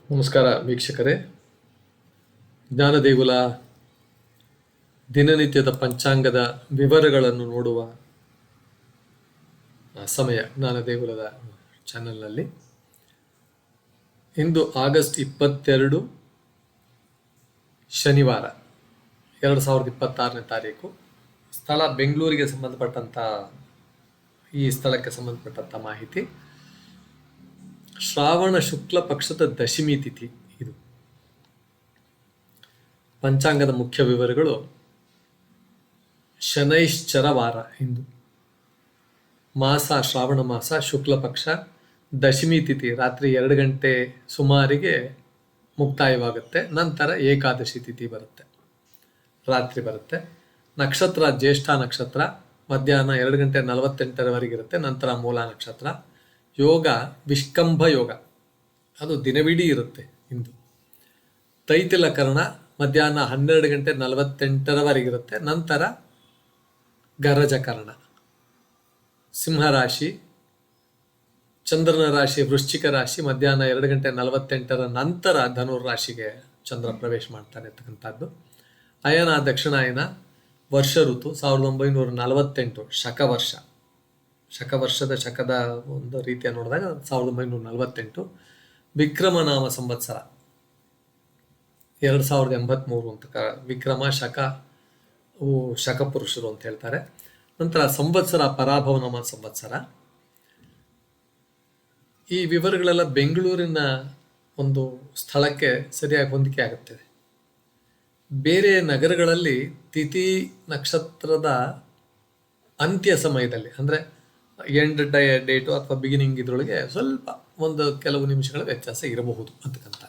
ನಮಸ್ಕಾರ ವೀಕ್ಷಕರೇ. ಜ್ಞಾನದೇಗುಲ ದಿನನಿತ್ಯದ ಪಂಚಾಂಗದ ವಿವರಗಳನ್ನು ನೋಡುವ ಸಮಯ ಜ್ಞಾನದೇಗುಲದ ಚಾನೆಲ್ನಲ್ಲಿ. ಇಂದು ಆಗಸ್ಟ್ 22 ಶನಿವಾರ 2026ನೇ ತಾರೀಕು. ಸ್ಥಳ ಬೆಂಗಳೂರಿಗೆ ಸಂಬಂಧಪಟ್ಟಂಥ ಈ ಸ್ಥಳಕ್ಕೆ ಸಂಬಂಧಪಟ್ಟಂಥ ಮಾಹಿತಿ. ಶ್ರಾವಣ ಶುಕ್ಲ ಪಕ್ಷದ ದಶಮಿ ತಿಥಿ ಇದು. ಪಂಚಾಂಗದ ಮುಖ್ಯ ವಿವರಗಳು: ಶನೈಶ್ಚರ ವಾರ ಇಂದು, ಮಾಸ ಶ್ರಾವಣ ಮಾಸ, ಶುಕ್ಲ ಪಕ್ಷ, ದಶಮಿ ತಿಥಿ ರಾತ್ರಿ 2 ಗಂಟೆ ಸುಮಾರಿಗೆ ಮುಕ್ತಾಯವಾಗುತ್ತೆ. ನಂತರ ಏಕಾದಶಿ ತಿಥಿ ಬರುತ್ತೆ, ರಾತ್ರಿ ಬರುತ್ತೆ. ನಕ್ಷತ್ರ ಜ್ಯೇಷ್ಠ ನಕ್ಷತ್ರ, ಮಧ್ಯಾಹ್ನ 2 ಗಂಟೆ 48 ಇರುತ್ತೆ. ನಂತರ ಮೂಲ ನಕ್ಷತ್ರ. ಯೋಗ ವಿಷ್ಕಂಭ ಯೋಗ, ಅದು ದಿನವಿಡೀ ಇರುತ್ತೆ ಇಂದು. ತೈತಿಲ ಕರ್ಣ ಮಧ್ಯಾಹ್ನ 12 ಗಂಟೆ 48 ಇರುತ್ತೆ. ನಂತರ ಗರಜ ಕರ್ಣ. ಸಿಂಹರಾಶಿ, ಚಂದ್ರನ ರಾಶಿ ವೃಶ್ಚಿಕ ರಾಶಿ, ಮಧ್ಯಾಹ್ನ 2 ಗಂಟೆ 48 ನಂತರ ಧನುರ್ ರಾಶಿಗೆ ಚಂದ್ರ ಪ್ರವೇಶ ಮಾಡ್ತಾನೆ ಇರ್ತಕ್ಕಂಥದ್ದು. ಅಯನ ದಕ್ಷಿಣಾಯನ, ವರ್ಷ ಋತು 1948 ಶಕವರ್ಷ. ಶಕದ ಒಂದು ರೀತಿಯ ನೋಡಿದಾಗ 1948. ವಿಕ್ರಮನಾಮ ಸಂವತ್ಸರ 2083 ಅಂತ ವಿಕ್ರಮ ಶಕ ಶಕಪುರುಷರು ಅಂತ ಹೇಳ್ತಾರೆ. ನಂತರ ಸಂವತ್ಸರ ಪರಾಭವನಾಮ ಸಂವತ್ಸರ. ಈ ವಿವರಗಳೆಲ್ಲ ಬೆಂಗಳೂರಿನ ಒಂದು ಸ್ಥಳಕ್ಕೆ ಸರಿಯಾಗಿ ಹೊಂದಿಕೆ ಆಗುತ್ತದೆ. ಬೇರೆ ನಗರಗಳಲ್ಲಿ ತಿಥಿ ನಕ್ಷತ್ರದ ಅಂತ್ಯ ಸಮಯದಲ್ಲಿ, ಅಂದರೆ ಎಂಡ್ ಡೇಟು ಅಥವಾ ಬಿಗಿನಿಂಗ್ ಇದರೊಳಗೆ ಸ್ವಲ್ಪ ಕೆಲವು ನಿಮಿಷಗಳ ವ್ಯತ್ಯಾಸ ಇರಬಹುದು ಅಂತಕ್ಕಂಥ.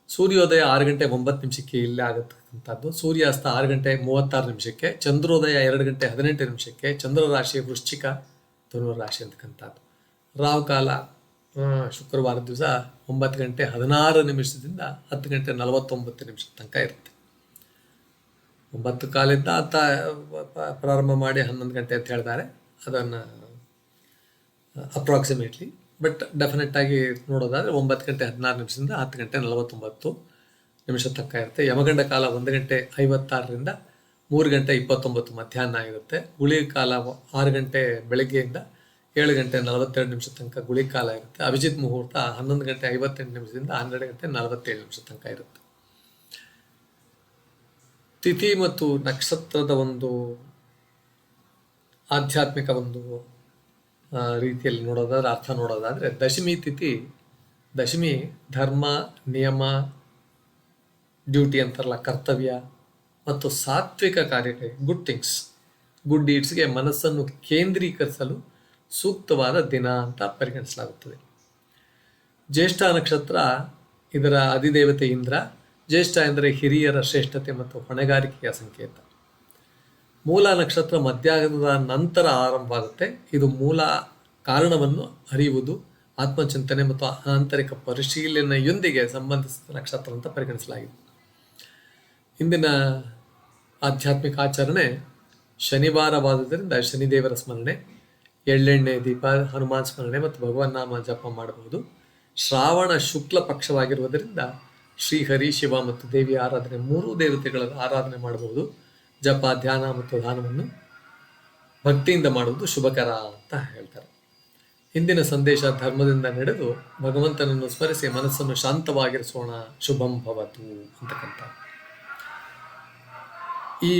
ಸೂರ್ಯೋದಯ 6 ಗಂಟೆ 9 ಇಲ್ಲೇ ಆಗತಕ್ಕಂಥದ್ದು. ಸೂರ್ಯಾಸ್ತ 6 ಗಂಟೆ 36 ಚಂದ್ರೋದಯ 2 ಗಂಟೆ 18 ಚಂದ್ರ ರಾಶಿ ವೃಶ್ಚಿಕ, ಧನುರ್ ರಾಶಿ ಅಂತಕ್ಕಂಥದ್ದು. ರಾಹುಕಾಲ ಶುಕ್ರವಾರ ದಿವಸ 9 ಗಂಟೆ 16 10 ಗಂಟೆ 49 ತನಕ ಇರುತ್ತೆ. 9 ಕಾಲಿಂದ ಪ್ರಾರಂಭ ಮಾಡಿ 11 ಗಂಟೆ ಅಂತ ಹೇಳ್ತಾರೆ. ಅದನ್ನು ಅಪ್ರಾಕ್ಸಿಮೇಟ್ಲಿ, ಬಟ್ ಡೆಫಿನೆಟ್ ಆಗಿ ನೋಡೋದಾದರೆ 9 ಗಂಟೆ 16 10 ಗಂಟೆ 49 ತನಕ ಇರುತ್ತೆ. ಯಮಗಂಡ ಕಾಲ 1 ಗಂಟೆ 56 3 ಗಂಟೆ 29 ಮಧ್ಯಾಹ್ನ ಇರುತ್ತೆ. ಗುಳಿ ಕಾಲ 6 ಗಂಟೆ ಬೆಳಗ್ಗೆಯಿಂದ 7 ಗಂಟೆ 42 ತನಕ ಗುಳಿ ಕಾಲ ಇರುತ್ತೆ. ಅಭಿಜಿತ್ ಮುಹೂರ್ತ 11 ಗಂಟೆ 58 12 ಗಂಟೆ 47 ತನಕ ಇರುತ್ತೆ. ತಿಥಿ ಮತ್ತು ನಕ್ಷತ್ರದ ಒಂದು ಆಧ್ಯಾತ್ಮಿಕ ಒಂದು ರೀತಿಯಲ್ಲಿ ನೋಡೋದಾದ್ರೆ, ಅರ್ಥ ನೋಡೋದಾದರೆ, ದಶಮಿ ತಿಥಿ, ದಶಮಿ ಧರ್ಮ, ನಿಯಮ, ಡ್ಯೂಟಿ ಅಂತಾರಲ್ಲ, ಕರ್ತವ್ಯ ಮತ್ತು ಸಾತ್ವಿಕ ಕಾರ್ಯಕ್ಕೆ, ಗುಡ್ ಡೀಡ್ಸ್ಗೆ ಮನಸ್ಸನ್ನು ಕೇಂದ್ರೀಕರಿಸಲು ಸೂಕ್ತವಾದ ದಿನ ಅಂತ ಪರಿಗಣಿಸಲಾಗುತ್ತದೆ. ಜ್ಯೇಷ್ಠ ನಕ್ಷತ್ರ, ಇದರ ಅಧಿದೇವತೆ ಇಂದ್ರ. ಜ್ಯೇಷ್ಠ ಎಂದರೆ ಹಿರಿಯರ ಶ್ರೇಷ್ಠತೆ ಮತ್ತು ಹೊಣೆಗಾರಿಕೆಯ ಸಂಕೇತ. ಮೂಲ ನಕ್ಷತ್ರ ಮಧ್ಯಾಹ್ನದ ನಂತರ ಆರಂಭವಾಗುತ್ತೆ. ಇದು ಮೂಲ ಕಾರಣವನ್ನು ಅರಿಯುವುದು, ಆತ್ಮಚಿಂತನೆ ಮತ್ತು ಆಂತರಿಕ ಪರಿಶೀಲನೆಯೊಂದಿಗೆ ಸಂಬಂಧಿಸಿದ ನಕ್ಷತ್ರ ಅಂತ ಪರಿಗಣಿಸಲಾಗಿದೆ. ಇಂದಿನ ಆಧ್ಯಾತ್ಮಿಕ ಆಚರಣೆ ಶನಿವಾರವಾದುದರಿಂದ ಶನಿದೇವರ ಸ್ಮರಣೆ, ಎಳ್ಳೆಣ್ಣೆ ದೀಪ, ಹನುಮಾನ್ ಸ್ಮರಣೆ ಮತ್ತು ಭಗವನ್ ನಾಮ ಜಪ ಮಾಡಬಹುದು. ಶ್ರಾವಣ ಶುಕ್ಲ ಪಕ್ಷವಾಗಿರುವುದರಿಂದ ಶ್ರೀಹರಿ, ಶಿವ ಮತ್ತು ದೇವಿ ಆರಾಧನೆ, 3 ದೇವತೆಗಳ ಆರಾಧನೆ ಮಾಡಬಹುದು. ಜಪ, ಧ್ಯಾನ ಮತ್ತು ದಾನವನ್ನು ಭಕ್ತಿಯಿಂದ ಮಾಡುವುದು ಶುಭಕರ ಅಂತ ಹೇಳ್ತಾರೆ. ಇಂದಿನ ಸಂದೇಶ: ಧರ್ಮದಿಂದ ನಡೆದು ಭಗವಂತನನ್ನು ಸ್ಮರಿಸಿ ಮನಸ್ಸನ್ನು ಶಾಂತವಾಗಿರಿಸೋಣ. ಶುಭಂ ಭವತು ಅಂತಕ್ಕಂಥ ಈ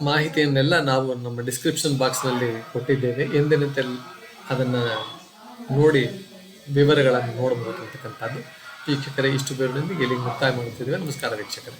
ಮಾಹಿತಿಯನ್ನೆಲ್ಲ ನಾವು ನಮ್ಮ ಡಿಸ್ಕ್ರಿಪ್ಷನ್ ಬಾಕ್ಸ್ನಲ್ಲಿ ಕೊಟ್ಟಿದ್ದೇವೆ. ಎಂದಿನಂತೆ ಅದನ್ನು ನೋಡಿ ವಿವರಗಳನ್ನು ನೋಡಬಹುದು ಅಂತಕ್ಕಂಥದ್ದು. ವೀಕ್ಷಕರೇ, ಇಷ್ಟು ಬೇರೊಂದಿಗೆ ಇಲ್ಲಿಗೆ ಮುಕ್ತಾಯ ಮಾಡುತ್ತಿದ್ದೇವೆ. ನಮಸ್ಕಾರ ವೀಕ್ಷಕರೇ.